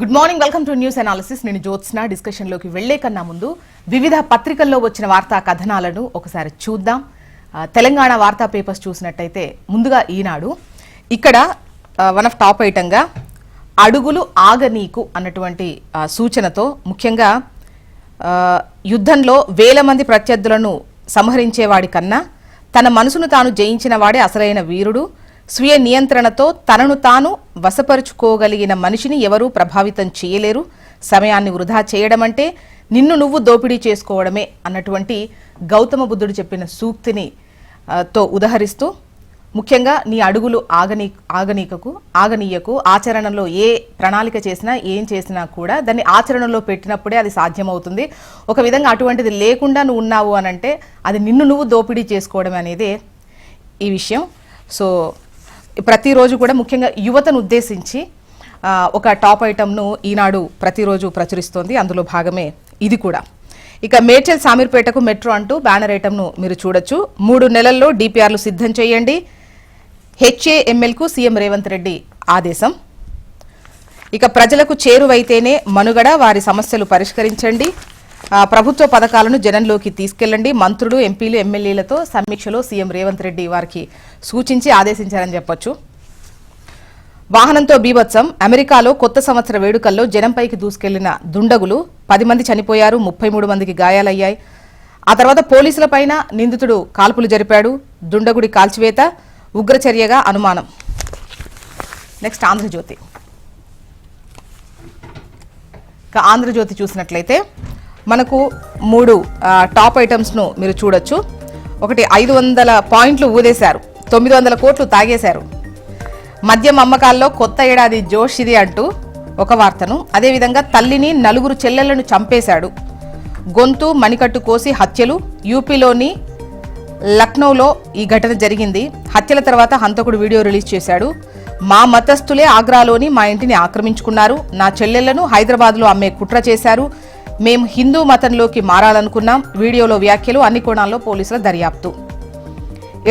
Good morning, welcome to news analysis. నేను జ్యోత్స్న. డిస్కషన్లోకి వెళ్లే కన్నా ముందు వివిధ పత్రికల్లో వచ్చిన వార్తా కథనాలను ఒకసారి చూద్దాం. తెలంగాణ వార్తా పేపర్స్ చూసినట్టయితే ముందుగా ఈనాడు, ఇక్కడ వన్ ఆఫ్ టాప్ ఐటంగా అడుగులు ఆగనీకు అన్నటువంటి సూచనతో ముఖ్యంగా యుద్ధంలో వేల మంది ప్రత్యర్థులను సంహరించేవాడి కన్నా తన మనసును తాను జయించిన వాడే అసలైన వీరుడు, స్వీయ నియంత్రణతో తనను తాను వశపరుచుకోగలిగిన మనిషిని ఎవరూ ప్రభావితం చేయలేరు, సమయాన్ని వృధా చేయడం అంటే నిన్ను నువ్వు దోపిడీ చేసుకోవడమే అన్నటువంటి గౌతమ బుద్ధుడు చెప్పిన సూక్తిని తో ఉదహరిస్తూ ముఖ్యంగా నీ అడుగులు ఆగనీయకు, ఆచరణలో ఏ ప్రణాళిక చేసినా ఏం చేసినా కూడా దాన్ని ఆచరణలో పెట్టినప్పుడే అది సాధ్యమవుతుంది. ఒక విధంగా అటువంటిది లేకుండా నువ్వు ఉన్నావు అనంటే అది నిన్ను నువ్వు దోపిడీ చేసుకోవడం అనేది ఈ విషయం. సో ప్రతిరోజు కూడా ముఖ్యంగా యువతను ఉద్దేశించి ఒక టాప్ ఐటమ్ను ఈనాడు ప్రతిరోజు ప్రచురిస్తోంది. అందులో భాగమే ఇది కూడా. ఇక మేడ్చల్ శామీర్పేటకు మెట్రో అంటూ బ్యానర్ ఐటమ్ను మీరు చూడొచ్చు. 3 నెలల్లో డిపిఆర్లు సిద్ధం చేయండి, హెచ్ఏఎంఎల్కు సీఎం రేవంత్ రెడ్డి ఆదేశం. ఇక ప్రజలకు చేరువైతేనే మనుగడ, వారి సమస్యలు పరిష్కరించండి, ప్రభుత్వ పథకాలను జనంలోకి తీసుకెళ్లండి, మంత్రులు ఎంపీలు ఎమ్మెల్యేలతో సమీక్షలో సీఎం రేవంత్ రెడ్డి వారికి సూచించి ఆదేశించారని చెప్పొచ్చు. వాహనంతో బీభత్సం, అమెరికాలో కొత్త సంవత్సర వేడుకల్లో జనంపైకి దూసుకెళ్లిన దుండగులు 10 మంది చనిపోయారు, 33 మందికి గాయాలయ్యాయి. ఆ తర్వాత పోలీసులపైన నిందితుడు కాల్పులు జరిపాడు, దుండగుడి కాల్చివేత ఉగ్రచర్యగా అనుమానం. నెక్స్ట్ ఆంధ్రజ్యోతి. ఆంధ్రజ్యోతి చూసినట్లయితే మనకు 3 టాప్ ఐటమ్స్ను మీరు చూడొచ్చు. ఒకటి, 500 పాయింట్లు ఊదేశారు, 900 కోట్లు తాగేశారు, మద్యం అమ్మకాల్లో కొత్త ఏడాది జోష్ ఇది అంటూ ఒక వార్తను, అదేవిధంగా తల్లిని 4 చెల్లెళ్లను చంపేశాడు, గొంతు మణికట్టు కోసి హత్యలు, యూపీలోని లక్నోలో ఈ ఘటన జరిగింది, హత్యల తర్వాత హంతకుడు వీడియో రిలీజ్ చేశాడు, మా మతస్థులే ఆగ్రాలోని మా ఇంటిని ఆక్రమించుకున్నారు, నా చెల్లెళ్లను హైదరాబాద్లో అమ్మే కుట్ర చేశారు, మేం హిందూ మతంలోకి మారాలనుకున్నాం, వీడియోలో వ్యాఖ్యలు, అన్ని కోణాల్లో పోలీసుల దర్యాప్తు.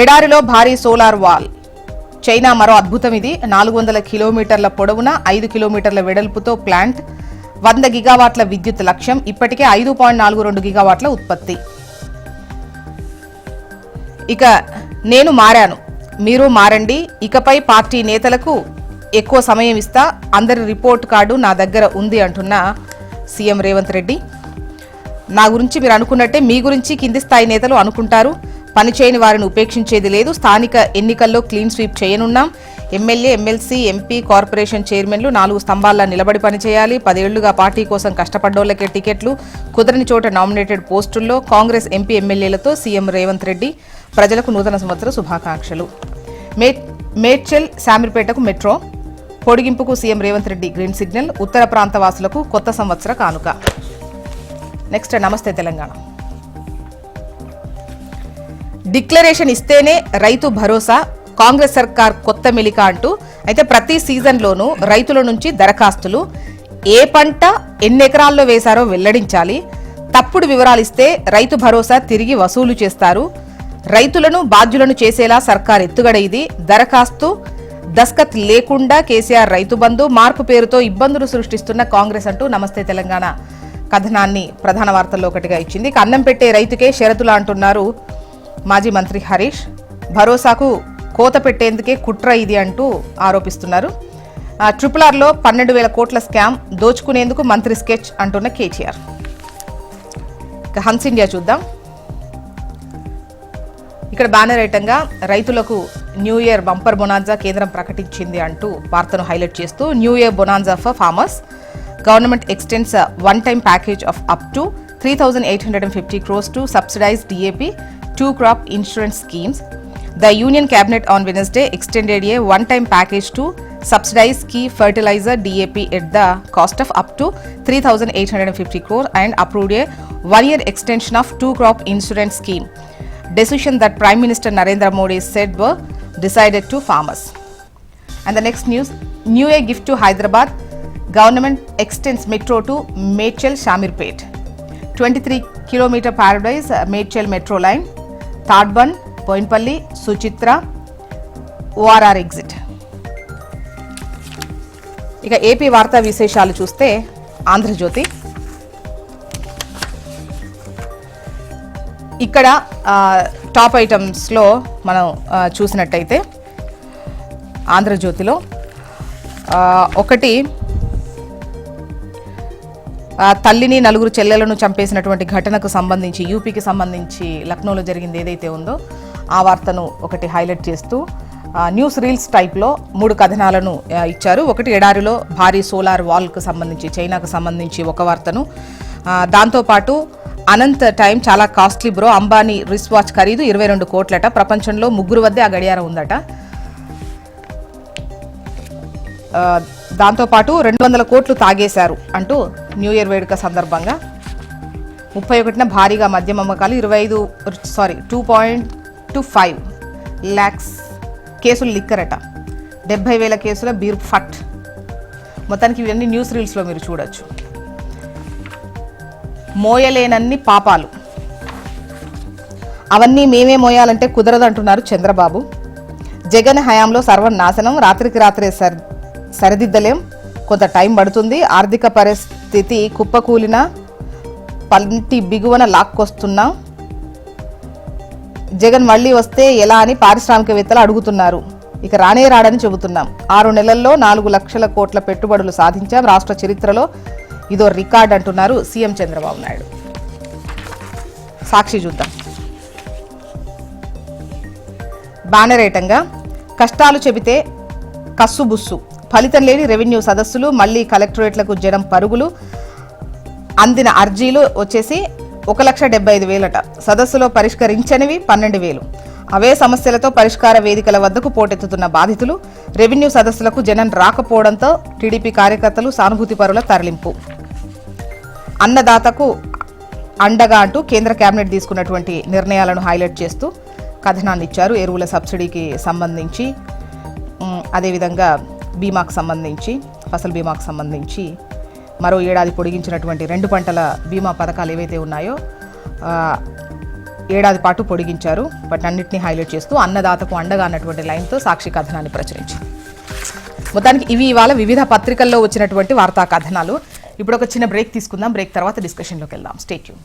ఎడారిలో భారీ సోలార్ వాల్, చైనా మరో అద్భుతం ఇది, 400 కిలోమీటర్ల పొడవున 5 కిలోమీటర్ల వెడల్పుతో ప్లాంట్, 100 గిగావాట్ల విద్యుత్ లక్ష్యం, ఇప్పటికే 5.42 గిగావాట్ల ఉత్పత్తి. ఇక నేను మారాను, మీరు మారండి, ఇకపై పార్టీ నేతలకు ఎక్కువ సమయం ఇస్తా, అందరి రిపోర్ట్ కార్డు నా దగ్గర ఉంది అంటున్న సీఎం రేవంత్ రెడ్డి. నా గురించి మీరు అనుకున్నట్టే మీ గురించి కింది స్థాయి నేతలు అనుకుంటారు, పనిచేయని వారిని ఉపేక్షించేది లేదు, స్థానిక ఎన్నికల్లో క్లీన్ స్వీప్ చేయనున్నాం, ఎమ్మెల్యే ఎమ్మెల్సీ ఎంపీ కార్పొరేషన్ చైర్మన్లు 4 స్తంభాల్లో నిలబడి పనిచేయాలి, 10 ఏళ్లుగా పార్టీ కోసం కష్టపడ్డోళ్లకే టికెట్లు, కుదరని చోట నామినేటెడ్ పోస్టుల్లో కాంగ్రెస్ ఎంపీ ఎమ్మెల్యేలతో సీఎం రేవంత్ రెడ్డి, ప్రజలకు నూతన సంవత్సర శుభాకాంక్షలు. మేడ్చల్ శామీర్పేటకు మెట్రో పొడిగింపుకు CM Revanth Reddy green signal, ఉత్తర ప్రాంత వాసులకు కొత్త సంవత్సర కానుక. నెక్స్ట్ నమస్తే తెలంగాణ. డిక్లరేషన్ ఇస్తేనే రైతు భరోసా, కాంగ్రెస్ సర్కార్ కొత్త మెలిక అంటూ అయితే ప్రతి సీజన్లోనూ రైతుల నుంచి దరఖాస్తులు, ఏ పంట ఎన్ని ఎకరాల్లో వేశారో వెల్లడించాలి, తప్పుడు వివరాలు ఇస్తే రైతు భరోసా తిరిగి వసూలు చేస్తారు, రైతులను బాధ్యులను చేసేలా సర్కార్ ఎత్తుగడ ఇది, దరఖాస్తు దస్కత్ లేకుండా కేసీఆర్ రైతు బంధు, మార్పు పేరుతో ఇబ్బందులు సృష్టిస్తున్న కాంగ్రెస్ అంటూ నమస్తే తెలంగాణ కథనాన్ని ప్రధాన వార్తల్లో ఒకటిగా ఇచ్చింది. అన్నం పెట్టే రైతుకే షరతులా అంటున్నారు మాజీ మంత్రి హరీష్, భరోసాకు కోత పెట్టేందుకే కుట్ర ఇది అంటూ ఆరోపిస్తున్నారు. RRRలో 12,000 కోట్ల స్కామ్, దోచుకునేందుకు మంత్రి స్కెచ్ అంటున్న కేటీఆర్. ఇక హన్స్ ఇండియా చూద్దాం. ఇక్కడ బ్యానర్ ఐటంగా రైతులకు న్యూ ఇయర్ బంపర్ బొనాన్జా కేంద్రం ప్రకటించింది అంటూ వార్తను హైలైట్ చేస్తూ, new year bonanza for farmers, government extends one time package of up to 3,850 crores to subsidize DAP 2 crop insurance schemes. The Union Cabinet on Wednesday extended a one-time package to subsidize key fertilizer DAP at the cost of up to 3,850 crore and approved a 1-year extension of 2 crop insurance scheme. Decision that Prime Minister Narendra Modi said were decided to farmers. And the next news, New Year gift to Hyderabad, government extends metro to Medchal Shamirpet. 23-kilometer paradise Medchal metro line, Tadban, Poinpalli, Suchitra, ORR exit. ఇక AP వార్తా విశేషాలు చూస్తే ఆంధ్రజ్యోతి. ఇక్కడ top ఐటమ్స్లో మనం చూసినట్టయితే ఆంధ్రజ్యోతిలో ఒకటి, తల్లిని నలుగురు చెల్లెలను చంపేసినటువంటి ఘటనకు సంబంధించి యూపీకి సంబంధించి లక్నోలో జరిగింది ఏదైతే ఉందో ఆ వార్తను ఒకటి హైలైట్ చేస్తూ న్యూస్ రీల్స్ టైప్లో 3 కథనాలను ఇచ్చారు. ఒకటి, ఎడారిలో భారీ సోలార్ వాల్కు సంబంధించి చైనాకు సంబంధించి ఒక వార్తను, దాంతోపాటు అనంత్ టైం చాలా costly bro, Ambani wrist watch ఖరీదు 22 కోట్లట, ప్రపంచంలో 3 వద్దే ఆ గడియారం ఉందట. దాంతోపాటు 200 కోట్లు తాగేశారు అంటూ న్యూ ఇయర్ వేడుక సందర్భంగా 31న భారీగా మద్యం అమ్మకాలు 2.25 lakhs కేసులు లిక్కరట, 70,000 కేసుల బీర్ ఫట్. మొత్తానికి ఇవన్నీ న్యూస్ రీల్స్లో మీరు చూడొచ్చు. మోయలేనన్ని పాపాలు, అవన్నీ మేమే మోయాలంటే కుదరదు అంటున్నారు చంద్రబాబు. జగన్ హయాంలో సర్వనాశనం, రాత్రికి రాత్రే సరిదిద్దలేం, కొంత టైం పడుతుంది, ఆర్థిక పరిస్థితి కుప్పకూలిన పంటి బిగువన లాక్కొస్తున్నా, జగన్ మళ్లీ వస్తే ఎలా అని పారిశ్రామికవేత్తలు అడుగుతున్నారు. ఇక రానే రాడని చెబుతున్నాం. 6 నెలల్లో 4 లక్షల కోట్ల పెట్టుబడులు సాధించాం, రాష్ట్ర చరిత్రలో ఇదో రికార్డ్ అంటున్నారు సీఎం చంద్రబాబు నాయుడు. సాక్షి చూద్దాం. బ్యానరేటంగా కష్టాలు చెబితే కస్సుబుస్సు, ఫలితం లేని రెవెన్యూ సదస్సులు, మళ్లీ కలెక్టరేట్లకు జనం పరుగులు, అందిన అర్జీలు వచ్చేసి 1,75,000 సదస్సులో పరిష్కరించనివి 12,000. అవే సమస్యలతో పరిష్కార వేదికల వద్దకు పోటెత్తుతున్న బాధితులు, రెవెన్యూ సదస్సులకు జనం రాకపోవడంతో టీడీపీ కార్యకర్తలు సానుభూతి పరుల తరలింపు. అన్నదాతకు అండగా అంటూ కేంద్ర కేబినెట్ తీసుకున్నటువంటి నిర్ణయాలను హైలైట్ చేస్తూ కథనాన్ని ఇచ్చారు. ఎరువుల సబ్సిడీకి సంబంధించి, అదేవిధంగా బీమాకు సంబంధించి, ఫసల్ బీమాకు సంబంధించి మరో ఏడాది పొడిగించినటువంటి 2 పంటల బీమా పథకాలు ఏవైతే ఉన్నాయో ఏడాది పాటు పొడిగించారు. వాటన్నిటిని హైలైట్ చేస్తూ అన్నదాతకు అండగా అన్నటువంటి లైన్తో సాక్షి కథనాన్ని ప్రచురించింది. మొత్తానికి ఇవి ఇవాళ వివిధ పత్రికల్లో వచ్చినటువంటి వార్తా కథనాలు. ఇప్పుడు ఒక చిన్న బ్రేక్ తీసుకుందాం. బ్రేక్ తర్వాత డిస్కషన్లోకి వెళ్దాం. Stay tune.